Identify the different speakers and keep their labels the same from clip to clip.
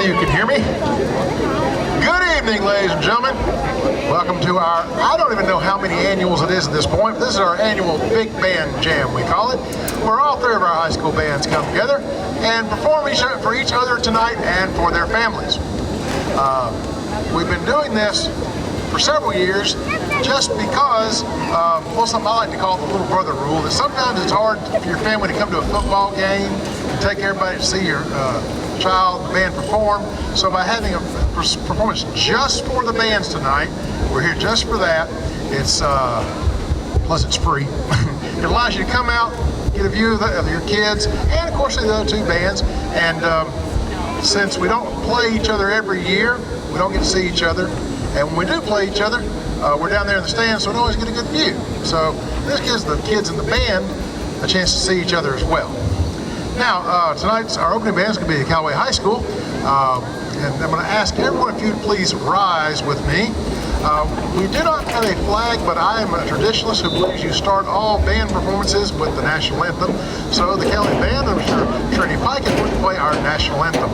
Speaker 1: Hopefully you can hear me. Good evening, ladies and gentlemen. Welcome to our, I don't even know how many annuals it is at this point. This is our annual Big Band Jam, we call it, where all three of our high school bands come together and perform for each other tonight and for their families. We've been doing this for several years just because, well, something I like to call the little brother rule, that sometimes it's hard for your family to come to a football game and take everybody to see your child band perform. So by having a performance just for the bands tonight, we're here just for that. It's plus it's free. It allows you to come out, get a view of your kids, and of course the other two bands. And since we don't play each other every year, we don't get to see each other. And when we do play each other, we're down there in the stands, so we don't always get a good view. So this gives the kids in the band a chance to see each other as well. Now, tonight's our opening band is going to be the Callaway High School. And I'm going to ask everyone if you'd please rise with me. We do not have a flag, but I am a traditionalist who believes you start all band performances with the national anthem. So the Callaway Band, I'm sure Trinity Pike is going to play our national anthem.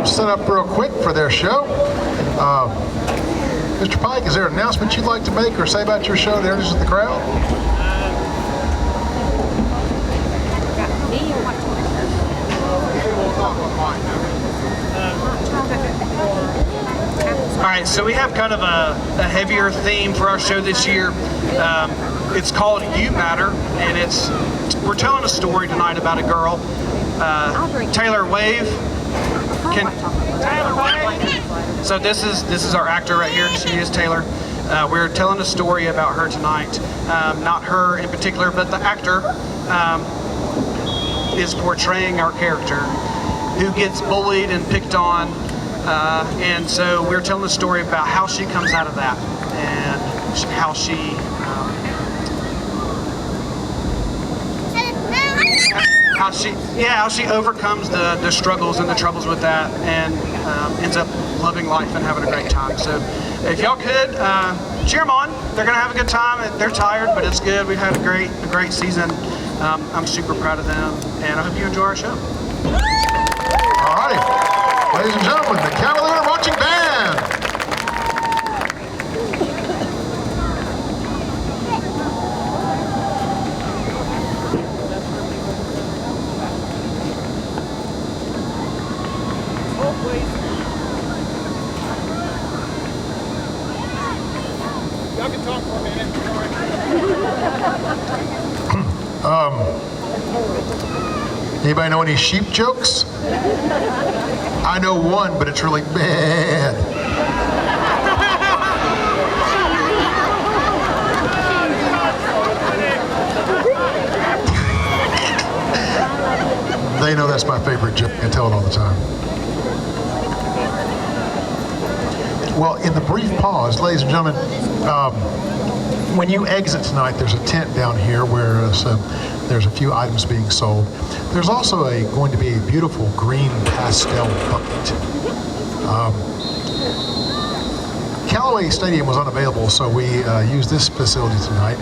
Speaker 1: Set up real quick for their show. Mr. Pike, is there an announcement you'd like to make or say about your show to introduce the crowd?
Speaker 2: All right, so we have kind of a heavier theme for our show this year. It's called You Matter, and we're telling a story tonight about a girl. Taylor, wave. Taylor, wave. So this is our actor right here. She is Taylor. We're telling a story about her tonight. Not her in particular, but the actor is portraying our character who gets bullied and picked on. And so we're telling a story about how she comes out of that and how she how she overcomes the struggles and the troubles with that and ends up loving life and having a great time. So if y'all could cheer them on. They're gonna have a good time. They're tired, but it's good. We've had a great season. I'm super proud of them, and I hope you enjoy our show.
Speaker 1: All righty, ladies and gentlemen, the Cavalier Marching Band.
Speaker 3: Y'all can talk for a minute.
Speaker 1: Anybody know any sheep jokes? I know one, but it's really bad. They know that's my favorite joke. I tell it all the time. Well, in the brief pause, ladies and gentlemen, when you exit tonight, there's a tent down here where there's a few items being sold. There's also going to be a beautiful green pastel bucket. Callaway Stadium was unavailable, so we used this facility tonight.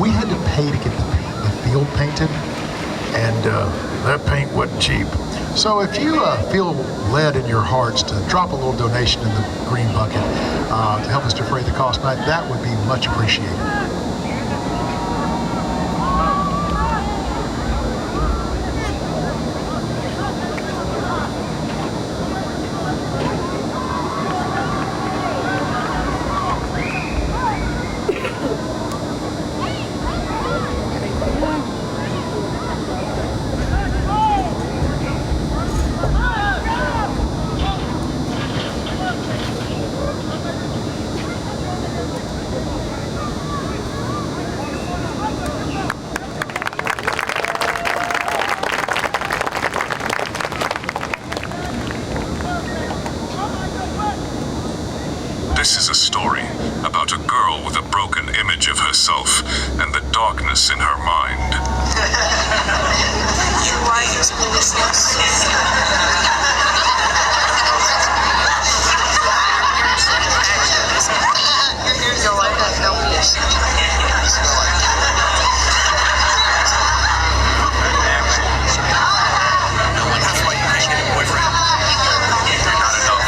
Speaker 1: We had to pay to get the field painted, and that paint wasn't cheap. So if you feel led in your hearts to drop a little donation in the green bucket to help us defray the cost tonight, that would be much appreciated.
Speaker 4: This is a story about a girl with a broken image of herself and the darkness in her mind.
Speaker 5: Your wife is Your wife has no peace.
Speaker 4: That's why you can't get a boyfriend. You're not enough.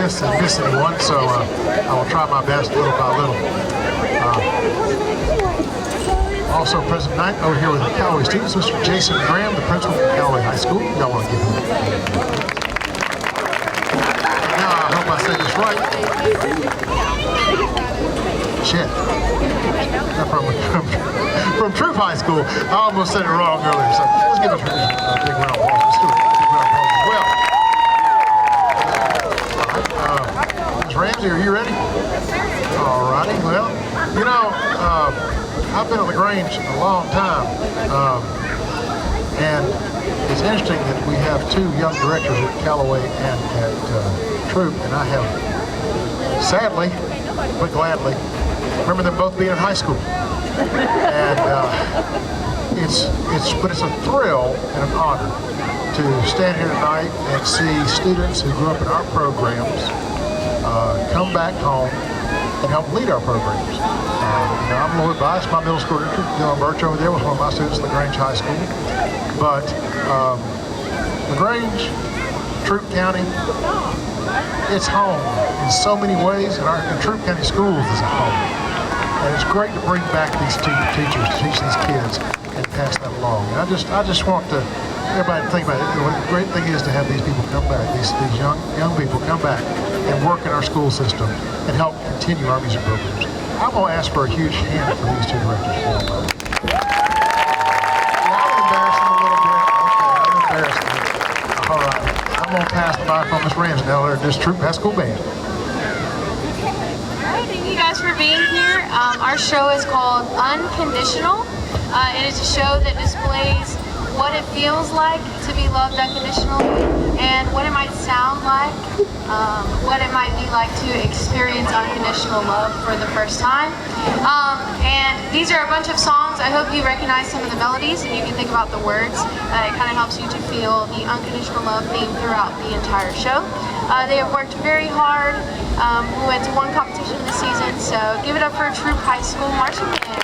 Speaker 1: miss anyone, so I will try my best little by little. Also present tonight over here with the Callaway students, Mr. Jason Graham, the principal of Callaway High School. Y'all want to give him a now, I hope I said this right. Shit. From Troup High School. I almost said it wrong earlier, so let's give it a big round of applause. Let's do it. Big round of applause as well. Ms. Ramsey, are you ready? All righty. Well, you know, I've been at LaGrange a long time, and it's interesting that we have two young directors at Callaway and at Troup, and I have, sadly, but gladly, remember them both being in high school. And it's a thrill and an honor to stand here tonight and see students who grew up in our programs come back home and help lead our programs. I'm a little biased. My middle school teacher, Dylan Birch over there, was one of my students at LaGrange High School. But LaGrange, Troup County, it's home in so many ways, and Troup County Schools is a home. And it's great to bring back these teachers to teach these kids and pass that along. And I just want everybody to think about it. The great thing is to have these people come back, these young people come back and work in our school system and help continue our music programs. I'm going to ask for a huge hand for these two directors. I'll embarrass them a little bit. Okay, I'll embarrass them. All right. I'm going to pass the microphone to Ms. Ramsey now. This Troup High School band.
Speaker 6: Thank you guys for being here. Our show is called Unconditional. It is a show that displays what it feels like to be loved unconditionally and what it might sound like, what it might be like to experience unconditional love for the first time. And these are a bunch of songs. I hope you recognize some of the melodies and you can think about the words. It kind of helps you to feel the unconditional love theme throughout the entire show. They have worked very hard. We went to one competition this season, so give it up for Troup High School marching band.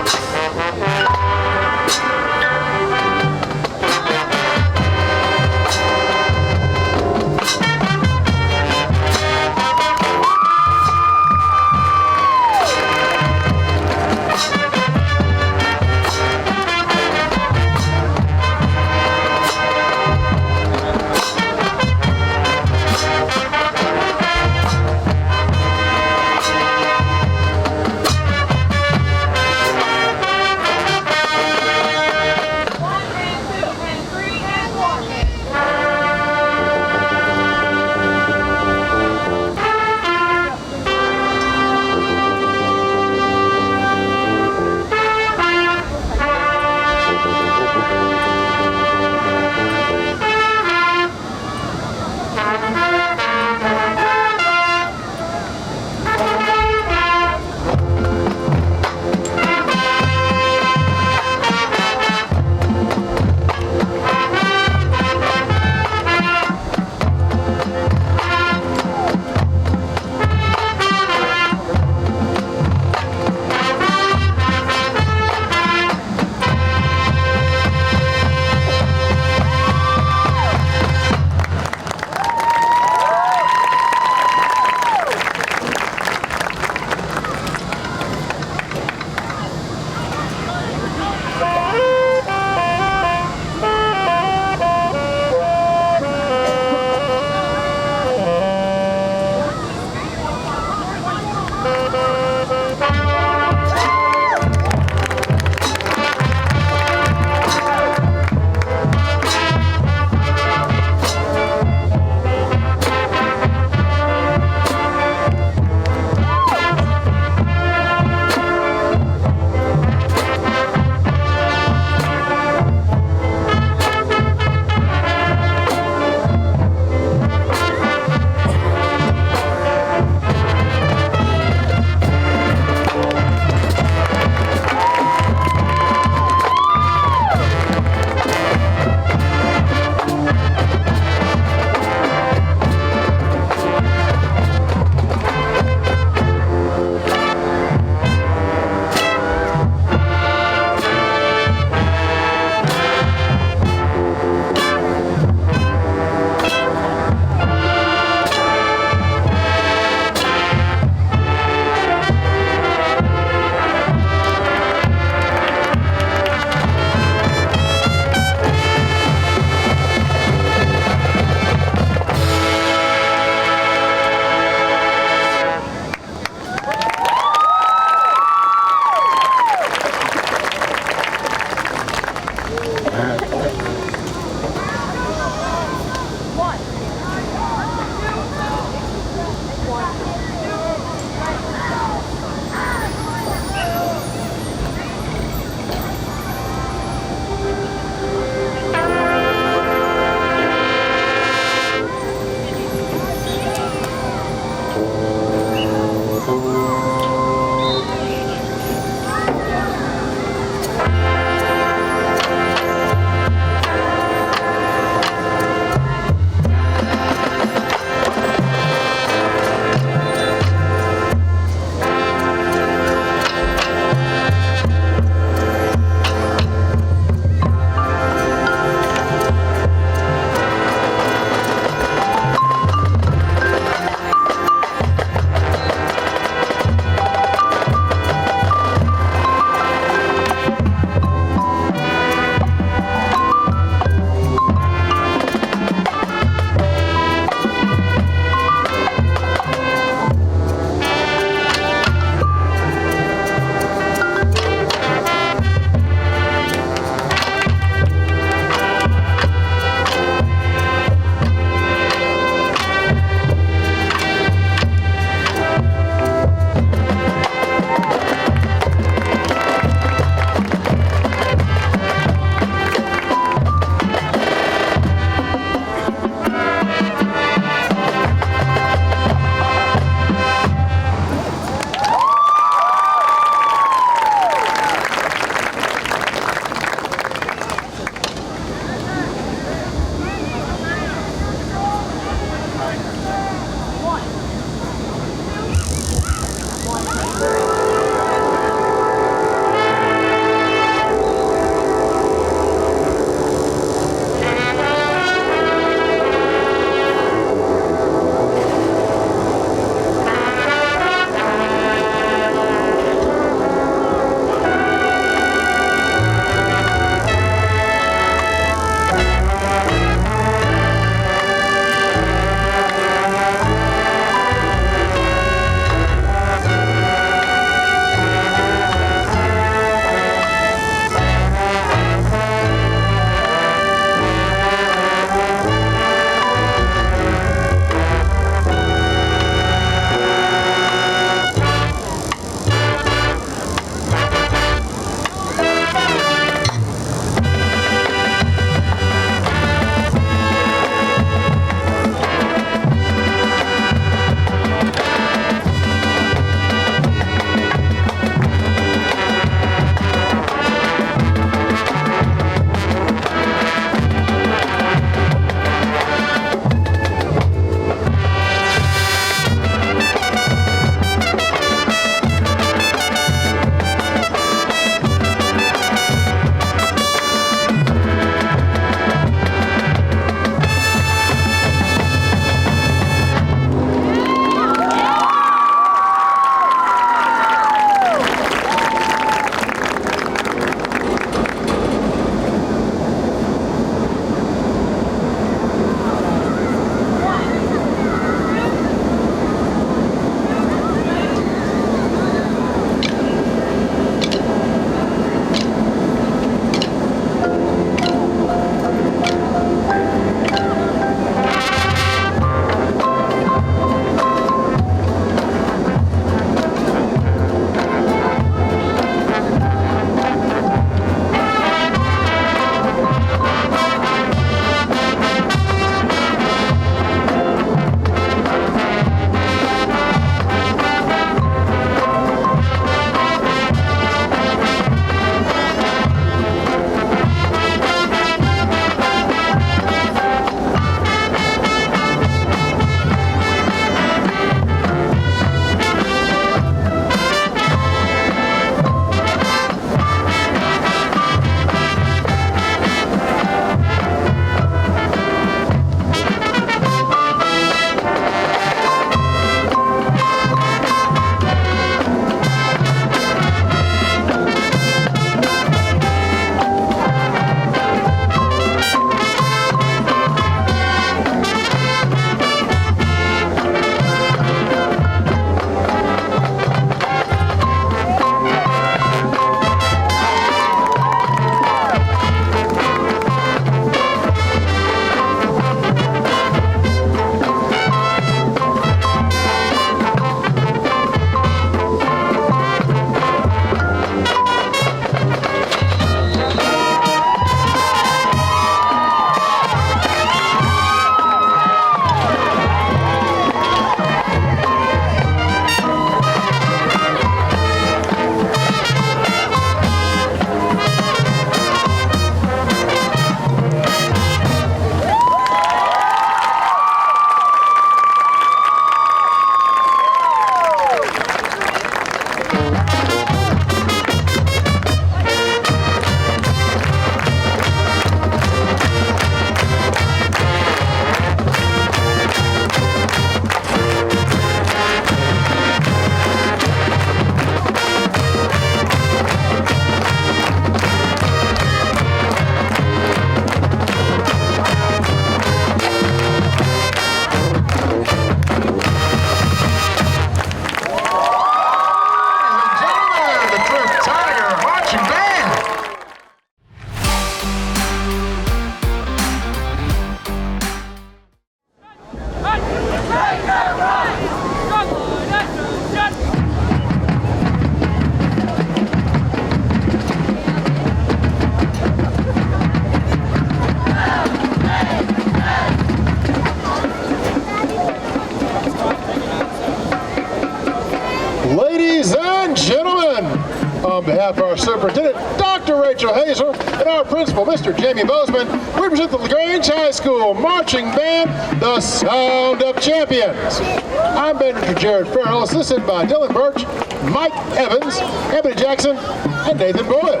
Speaker 1: On behalf of our superintendent, Dr. Rachel Hazer, and our principal, Mr. Jamie Bozeman, we present the LaGrange High School marching band, the Sound of Champions. I'm band director Jared Farrell, assisted by Dylan Birch, Mike Evans, Anthony Jackson, and Nathan Boyd.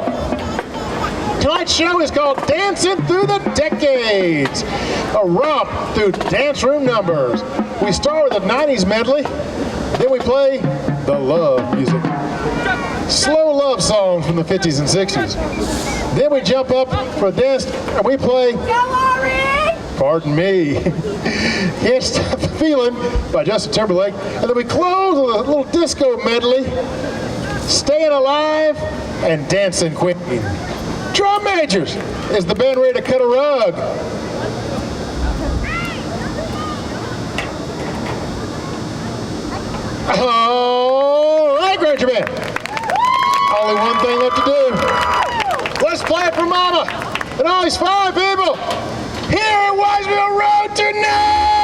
Speaker 1: Tonight's show is called Dancing Through the Decades, a romp through dance room numbers. We start with a 90s medley, then we play the love music. Slow love songs from the 50s and 60s. Then we jump up for a dance and we play Pardon Me. Can't Stop the Feeling by Justin Timberlake. And then we close with a little disco medley, Staying Alive and Dancing Queen. Drum majors, is the band ready to cut a rug? All right, Granger Band. Only one thing left to do. Let's play it for Mama and all these fine people here at Wiseville Road tonight!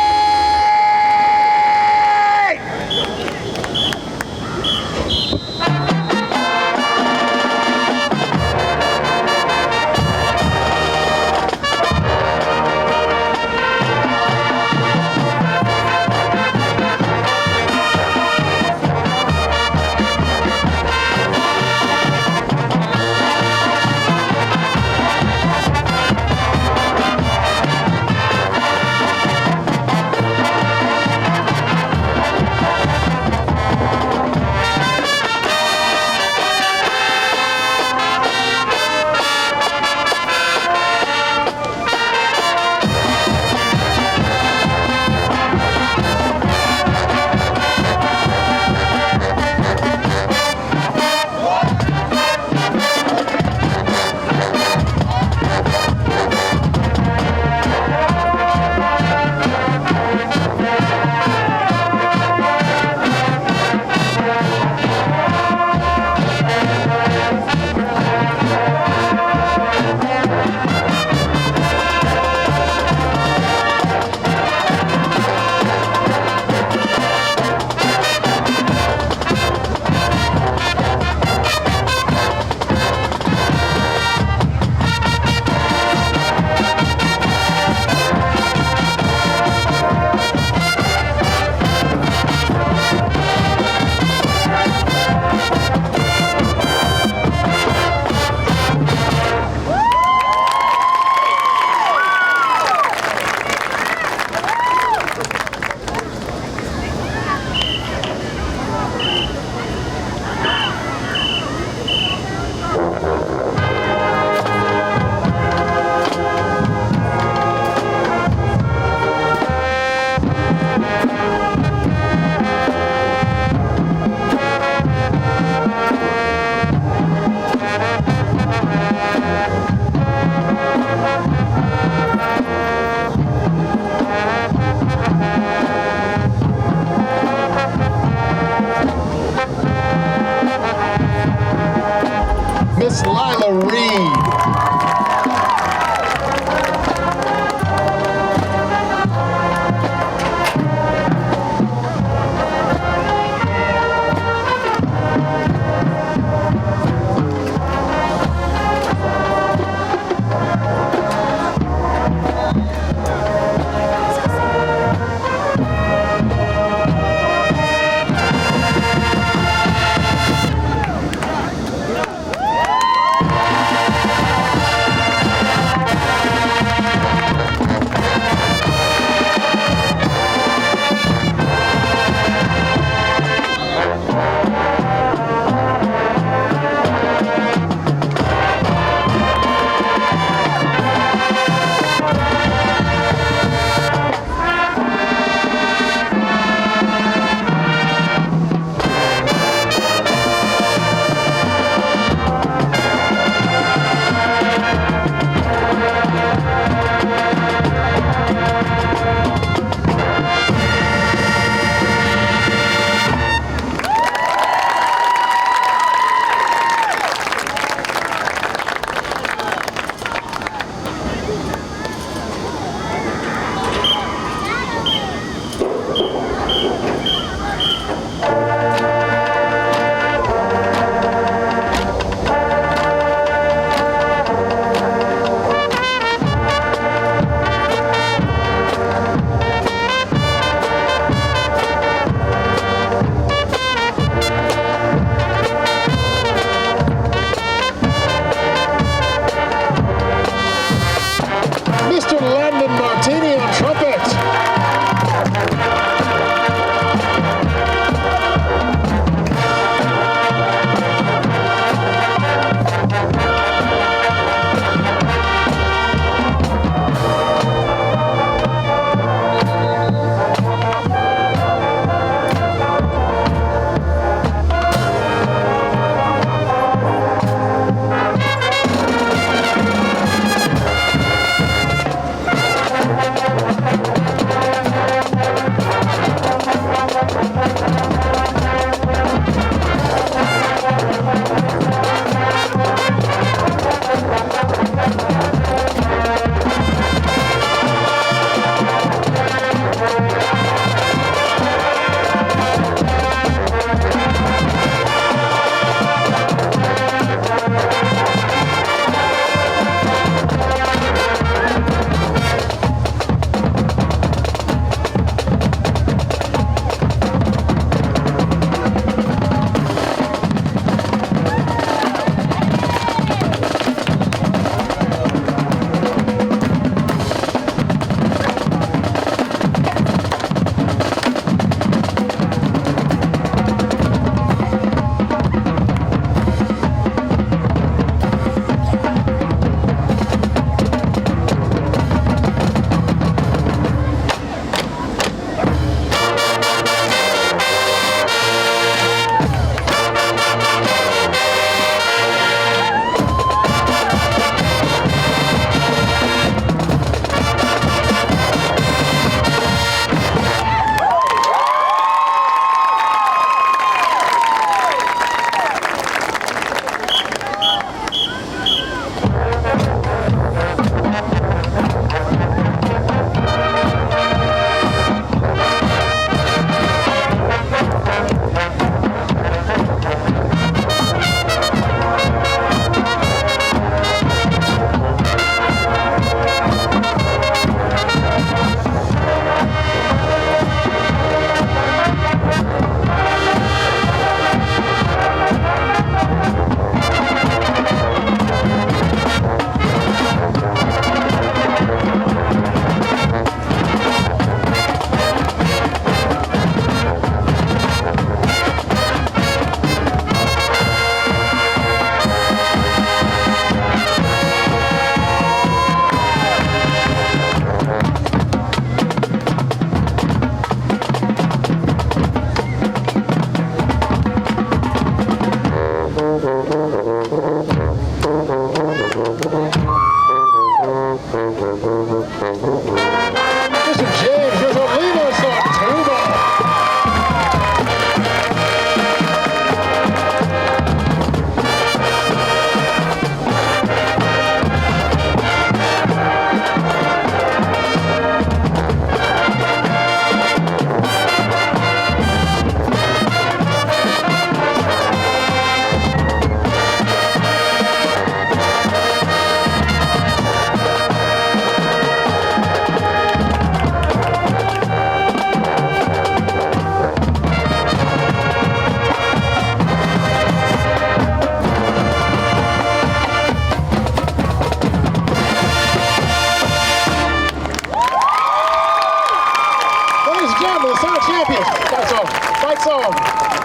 Speaker 1: the song champions. Fight song. Fight song.